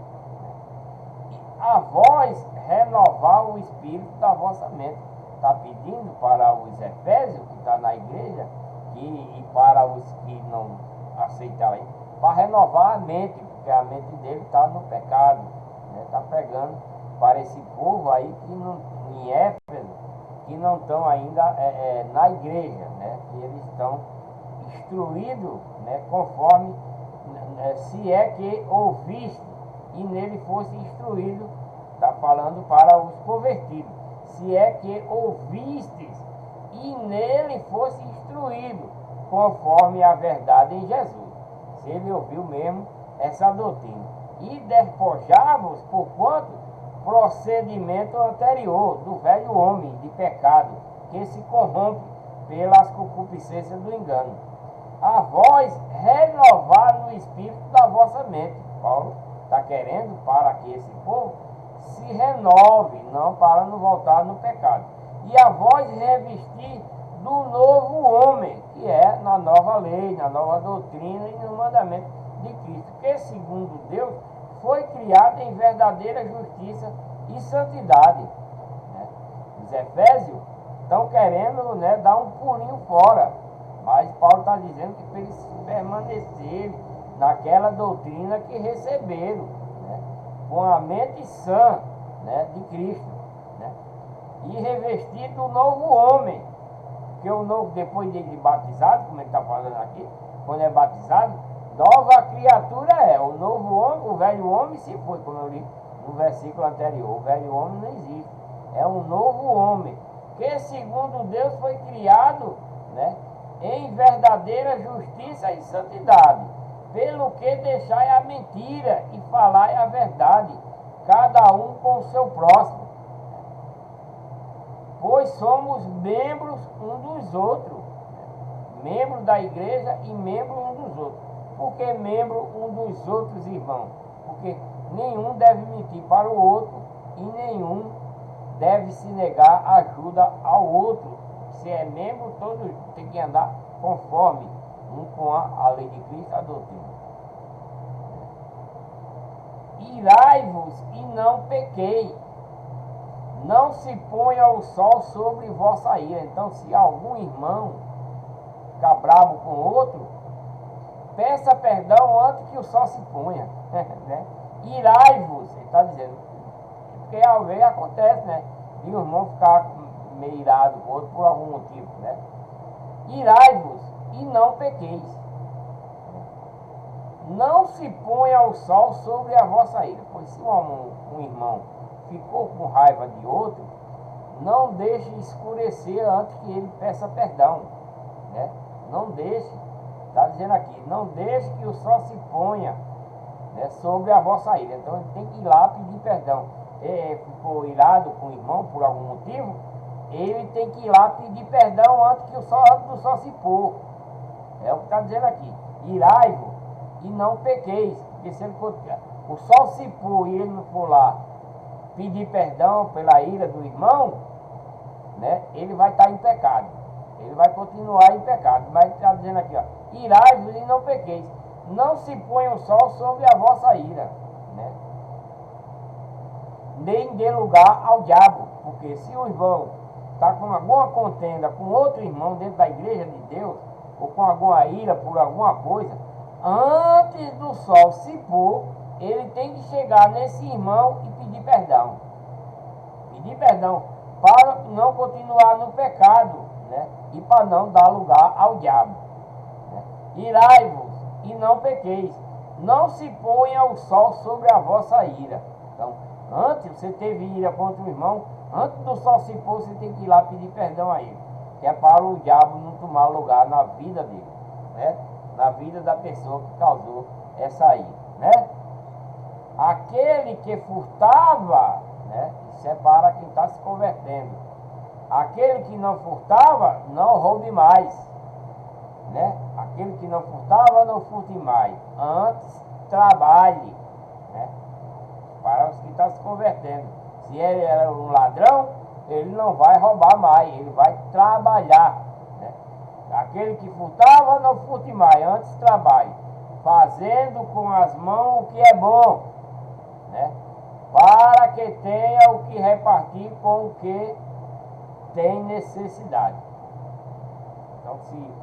E a vós renovar o espírito da vossa mente. Está pedindo para os Efésios, que está na igreja, e para os que não aceitaram, para renovar a mente, porque a mente dele está no pecado, né? Está pegando para esse povo aí que não, em Éfeso, que não estão ainda na igreja, né? Que eles estão instruídos, né? Conforme, se é que ouviste e nele fosse instruído. Está falando para os convertidos. se é que ouvistes e nele fosse instruído, conforme a verdade em Jesus. Se ele ouviu mesmo essa doutrina. E despojavos, porquanto procedimento anterior do velho homem de pecado, que se corrompe pelas concupiscências do engano. A vós renovar no espírito da vossa mente. Paulo está querendo para que esse povo se renove, não para não voltar no pecado. E a vós revestir do novo homem, que é na nova lei, na nova doutrina e no mandamento de Cristo, que segundo Deus foi criado em verdadeira justiça e santidade. Né? Os Efésios estão querendo, né, dar um pulinho fora, mas Paulo está dizendo que para eles permanecerem naquela doutrina que receberam, né, com a mente sã, né, de Cristo, né, e revestido do novo homem, que o novo, depois de batizado, como ele está falando aqui, quando é batizado, nova criatura é. O novo homem, o velho homem se foi, como eu li no versículo anterior. O velho homem não existe. É um novo homem, que segundo Deus foi criado, né, em verdadeira justiça e santidade. Pelo que deixai a mentira e falai a verdade, cada um com o seu próximo. Pois somos membros um dos outros. Membro da igreja e membro um dos outros. Por que membro um dos outros, irmãos? Porque nenhum deve mentir para o outro e nenhum deve se negar ajuda ao outro. Se é membro, todos têm que andar conforme um com a lei de Cristo, a doutrina. Irai-vos e não pequei. Não se ponha o sol sobre vossa ira. Então, se algum irmão ficar bravo com o outro, peça perdão antes que o sol se ponha. Né? Irai-vos, ele está dizendo. Porque às vezes acontece, né? De o irmão ficar meio irado com o outro por algum motivo, né? Irai-vos e não pequeis. Não se ponha o sol sobre a vossa ira. Pois se um irmão ficou com raiva de outro, não deixe escurecer antes que ele peça perdão, né? Não deixe, está dizendo aqui, não deixe que o sol se ponha, né, sobre a vossa ira. Então ele tem que ir lá pedir perdão. Ficou irado com o irmão por algum motivo, ele tem que ir lá pedir perdão antes do sol se pôr. É o que está dizendo aqui. Irai-vos e não pequeis. Porque se ele for, o sol se pôr e ele não for lá pedir perdão pela ira do irmão, né, ele vai estar em pecado. Ele vai continuar em pecado. Mas está dizendo aqui, ó, irai-vos e não pequeis. Não se põe o sol sobre a vossa ira, né? Nem dê lugar ao diabo. Porque se o irmão está com alguma contenda com outro irmão dentro da igreja de Deus, ou com alguma ira por alguma coisa, antes do sol se pôr, ele tem que chegar nesse irmão e pedir perdão. Pedir perdão para não continuar no pecado, né? E para não dar lugar ao diabo, né? Irai-vos e não pequeis. Não se ponha o sol sobre a vossa ira. Então, antes você teve ira contra o irmão, antes do sol se pôr, você tem que ir lá pedir perdão a ele. Que é para o diabo não tomar lugar na vida dele, né? Na vida da pessoa que causou essa ira, né? Aquele que furtava, né? Isso é para quem está se convertendo. Aquele que não furtava, não roube mais, né? Aquele que não furtava, não furte mais. Antes, trabalhe, né? Para os que estão se convertendo. Se ele era um ladrão, ele não vai roubar mais, ele vai trabalhar, né? Aquele que furtava, não furte mais, antes trabalhe, fazendo com as mãos o que é bom, né? Para que tenha o que repartir com o que tem necessidade. Então, se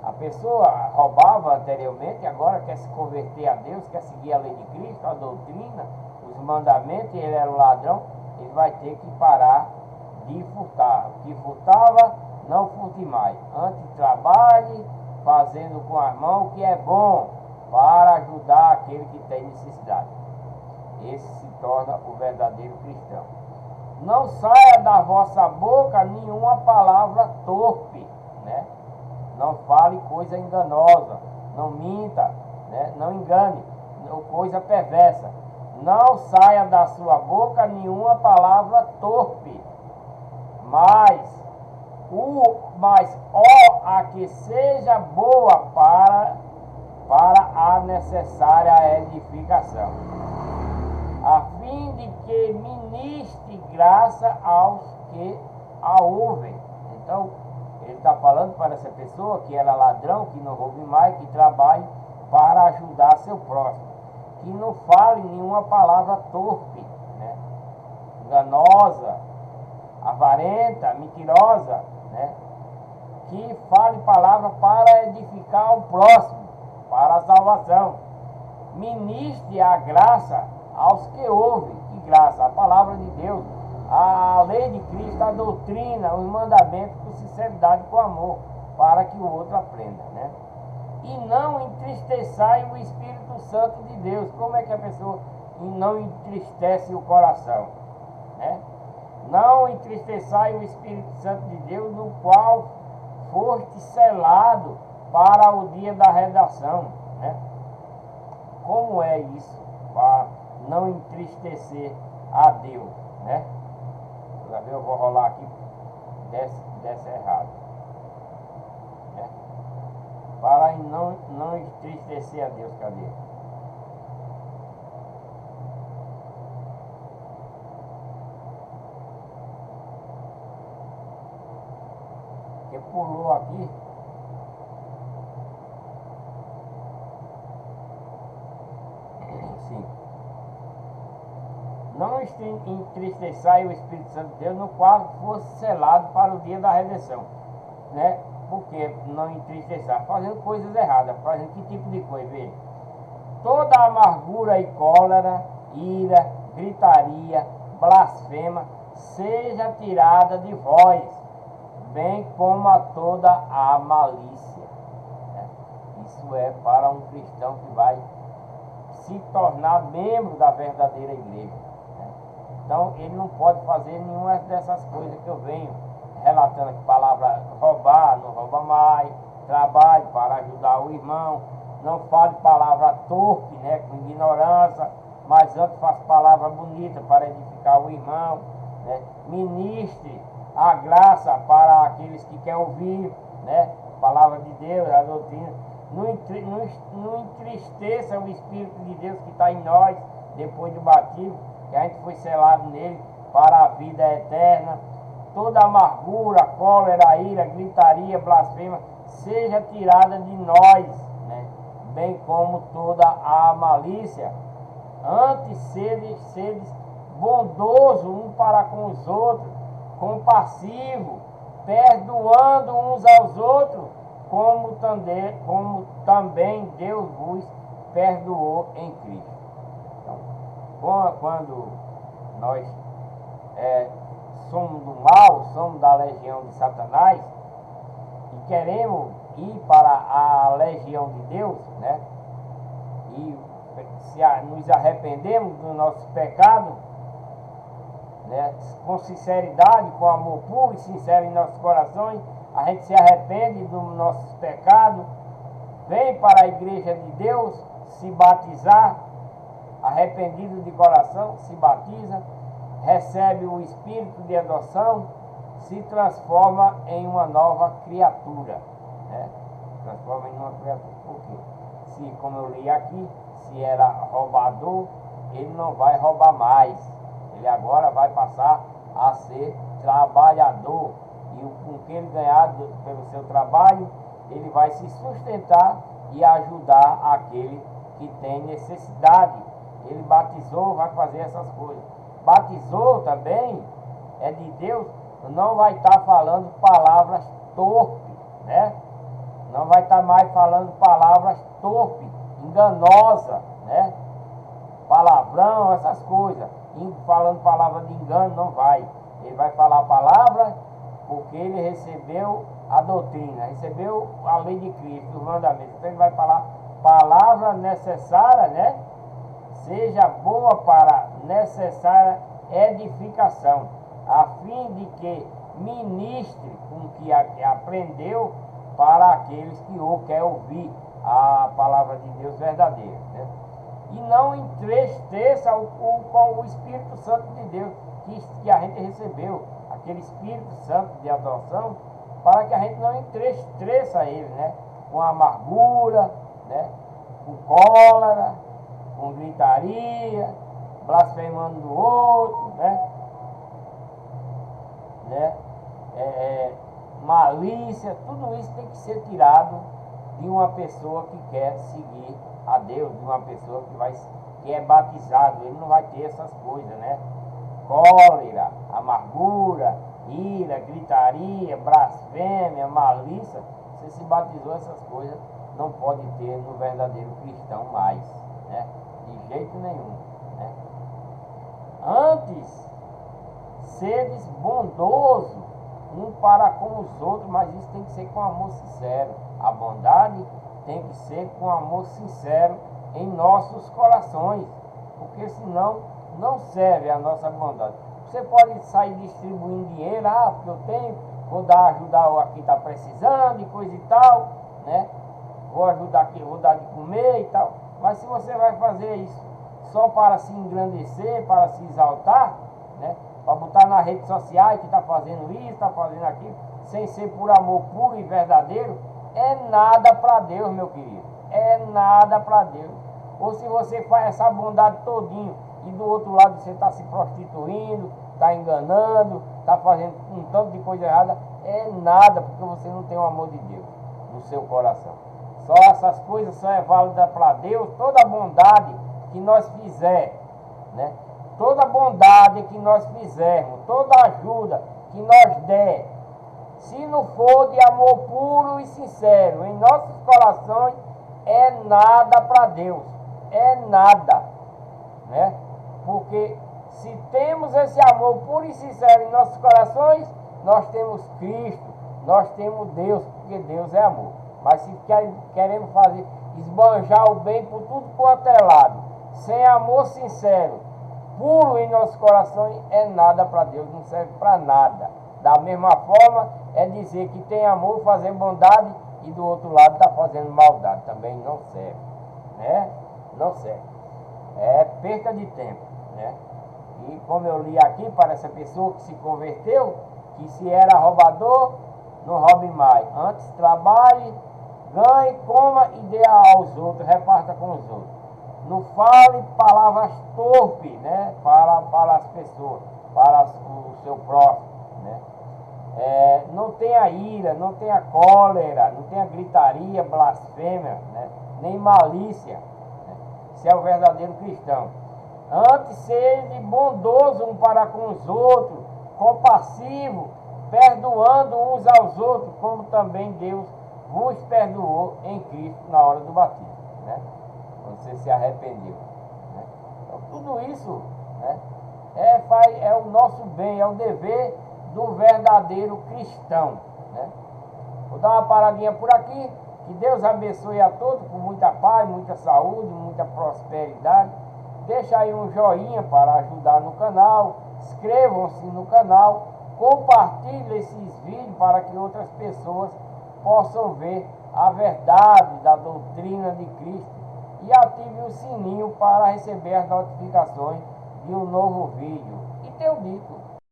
a pessoa roubava anteriormente, agora quer se converter a Deus, quer seguir a lei de Cristo, a doutrina, os mandamentos, e ele era um ladrão, ele vai ter que parar de furtar. O que furtava, não furte mais. Antes trabalhe, fazendo com as mãos o que é bom, para ajudar aquele que tem necessidade. Esse se torna o verdadeiro cristão. não saia da vossa boca nenhuma palavra torpe, né? Não fale coisa enganosa, não minta, né? Não engane, coisa perversa. Não saia da sua boca nenhuma palavra torpe, mas ó, a que seja boa para a necessária edificação, a fim de que ministre graça aos que a ouvem. Então, ele está falando para essa pessoa que era ladrão, que não roube mais, que trabalhe para ajudar seu próximo, que não fale nenhuma palavra torpe, né? Enganosa, avarenta, mentirosa, né? Que fale palavra para edificar o próximo, para a salvação. Ministre a graça aos que ouvem. Que graça? A palavra de Deus, a lei de Cristo, a doutrina, os mandamentos com sinceridade, com amor, para que o outro aprenda, né? E não entristeçai o Espírito Santo de Deus. Como é que a pessoa não entristece o coração, né? Não entristeçai o Espírito Santo de Deus, no qual foste selado para o dia da redação, né? Como é isso? Para não entristecer a Deus, né? Eu vou rolar aqui, desce errado, né? Para não entristecer a Deus. Cadê? Que pulou aqui. Sim. Não entristeçai o Espírito Santo de Deus, no qual fosse selado para o dia da redenção, né? Porque não entristeçar, fazendo coisas erradas. Fazendo que tipo de coisa? Veja: toda amargura e cólera, ira, gritaria, blasfema, seja tirada de vós, bem como a toda a malícia, né? Isso é para um cristão que vai se tornar membro da verdadeira igreja, né? Então ele não pode fazer nenhuma dessas coisas que eu venho relatando aqui. Palavra roubar, não rouba mais. Trabalhe para ajudar o irmão. Não fale palavra torpe, né, com ignorância, mas antes faça palavra bonita para edificar o irmão, né? Ministre a graça para aqueles que querem ouvir, né? Palavra de Deus, a doutrina. Não entristeça o Espírito de Deus que está em nós depois do batismo, que a gente foi selado nele para a vida eterna. Toda amargura, cólera, ira, gritaria, blasfema, seja tirada de nós, né? Bem como toda a malícia. Antes sedes bondoso um para com os outros, compassivo, perdoando uns aos outros, como também Deus vos perdoou em Cristo. Então, quando nós somos do mal, somos da legião de Satanás, e queremos ir para a legião de Deus, né? E se nos arrependemos do nosso pecado, né? Com sinceridade, com amor puro e sincero em nossos corações, a gente se arrepende dos nossos pecados, vem para a igreja de Deus, se batizar, arrependido de coração, se batiza, recebe o Espírito de adoção, se transforma em uma nova criatura, né? Transforma em uma criatura. Por quê? Se, como eu li aqui, se era roubador, ele não vai roubar mais. Ele agora vai passar a ser trabalhador. E com o que ele ganhar pelo seu trabalho, ele vai se sustentar e ajudar aquele que tem necessidade. Ele batizou, vai fazer essas coisas. Batizou também, é de Deus, não vai estar falando palavras torpes, né? Não vai estar mais falando palavras torpes, enganosas, né? Palavrão, essas coisas. Falando palavra de engano, não vai. Ele vai falar palavra porque ele recebeu a doutrina, recebeu a lei de Cristo, os mandamentos. Então ele vai falar palavra necessária, né? Seja boa para necessária edificação. a fim de que ministre com o que aprendeu para aqueles que querem ouvir a palavra de Deus verdadeira, né? E não entristeça com o Espírito Santo de Deus que a gente recebeu, aquele Espírito Santo de adoção, para que a gente não entristeça ele, né? Com amargura, né? Com cólera, com gritaria, blasfemando do outro, né? Malícia, tudo isso tem que ser tirado de uma pessoa que quer seguir a Deus, de uma pessoa que é batizado. Ele não vai ter essas coisas, né? Cólera, amargura, ira, gritaria, blasfêmia, malícia. Você se batizou, essas coisas não pode ter no verdadeiro cristão mais, né? De jeito nenhum, né? Antes, sedes bondoso um para com os outros, mas isso tem que ser com amor sincero. A bondade tem que ser com amor sincero em nossos corações, porque senão não serve a nossa bondade. Você pode sair distribuindo dinheiro, porque eu tenho, vou ajudar a quem está precisando e coisa e tal, né? Vou ajudar aqui, vou dar de comer e tal. Mas se você vai fazer isso só para se engrandecer, para se exaltar, né? Para botar nas redes sociais que está fazendo isso, está fazendo aquilo, sem ser por amor puro e verdadeiro, é nada para Deus, meu querido. É nada para Deus. Ou se você faz essa bondade todinho e do outro lado você está se prostituindo, está enganando, está fazendo um tanto de coisa errada, é nada, porque você não tem o amor de Deus no seu coração. Só essas coisas só é válida para Deus, toda a bondade que nós fizermos, né? Toda bondade que nós fizermos, toda ajuda que nós der, se não for de amor puro e sincero em nossos corações, é nada para Deus, é nada, né? Porque se temos esse amor puro e sincero em nossos corações, nós temos Cristo, nós temos Deus, porque Deus é amor. Mas se queremos fazer, esbanjar o bem por tudo quanto é lado, sem amor sincero, puro em nossos corações, é nada para Deus, não serve para nada. Da mesma forma, é dizer que tem amor, fazer bondade, e do outro lado está fazendo maldade, também não serve, né? Não serve. É perca de tempo, né? E como eu li aqui para essa pessoa que se converteu, que se era roubador, não roube mais. Antes trabalhe, ganhe, coma e dê aos outros, reparta com os outros. Não fale palavras torpes, né? Para as pessoas, para o seu próximo, né? Não tenha ira, não tenha cólera, não tenha gritaria, blasfêmia, né? Nem malícia, né? Se é o verdadeiro cristão. Antes seja bondoso um para com os outros, compassivo, perdoando uns aos outros, como também Deus vos perdoou em Cristo na hora do batismo, né? Quando você se arrependeu, né? Então, tudo isso, né, é o nosso bem, é o dever do verdadeiro cristão, né? Vou dar uma paradinha por aqui. Que Deus abençoe a todos com muita paz, muita saúde, muita prosperidade. Deixa aí um joinha para ajudar no canal. Inscrevam-se no canal. Compartilhem esses vídeos para que outras pessoas possam ver a verdade da doutrina de Cristo. E ative o sininho para receber as notificações de um novo vídeo. E tenho dito,